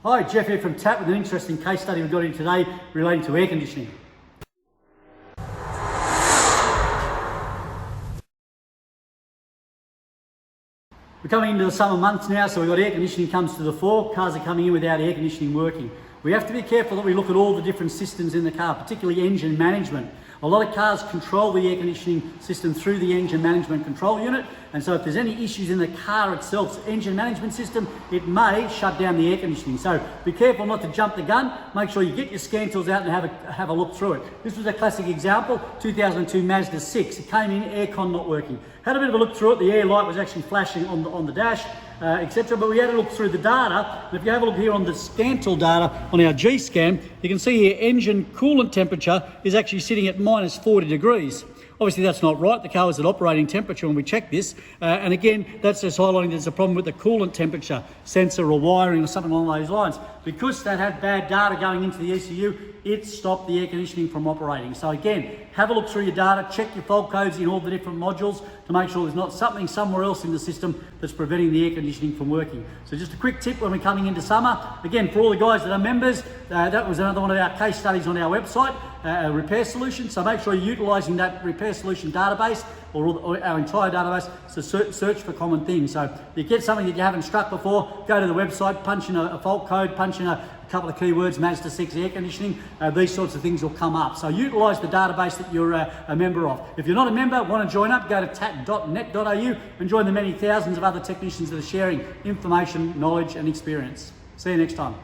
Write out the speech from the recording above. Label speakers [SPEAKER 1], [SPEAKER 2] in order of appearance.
[SPEAKER 1] Hi, Jeff here from TAP with an interesting case study we've got in today relating to air conditioning. We're coming into the summer months now, so we've got air conditioning comes to the fore. Cars are coming in without air conditioning working. We have to be careful that we look at all the different systems in the car, particularly engine management. A lot of cars control the air conditioning system through the engine management control unit, and so if there's any issues in the car itself's engine management system, it may shut down the air conditioning. So be careful not to jump the gun. Make sure you get your scan tools out and have a look through it. This was a classic example, 2002 Mazda 6. It came in, aircon not working. Had a bit of a look through it. The air light was actually flashing on the dash, etc. But we had a look through the data. And if you have a look here on the scan tool data on our G-scan, you can see here engine coolant temperature is actually sitting at minus 40 degrees. Obviously that's not right. The car was at operating temperature when we checked this. And again, that's just highlighting there's a problem with the coolant temperature sensor or wiring or something along those lines. Because that had bad data going into the ECU, it stopped the air conditioning from operating. So again, have a look through your data, check your fault codes in all the different modules to make sure there's not something somewhere else in the system that's preventing the air conditioning from working. So just a quick tip when we're coming into summer. Again, for all the guys that are members, that was another one of our case studies on our website, a repair solution. So make sure you're utilising that repair solution database or our entire database to search for common things. So if you get something that you haven't struck before, go to the website, punch in a fault code, punch in a couple of keywords, Mazda 6 air conditioning, these sorts of things will come up. So utilise the database that you're a member of. If you're not a member, want to join up, go to tap.net.au and join the many thousands of other technicians that are sharing information, knowledge and experience. See you next time.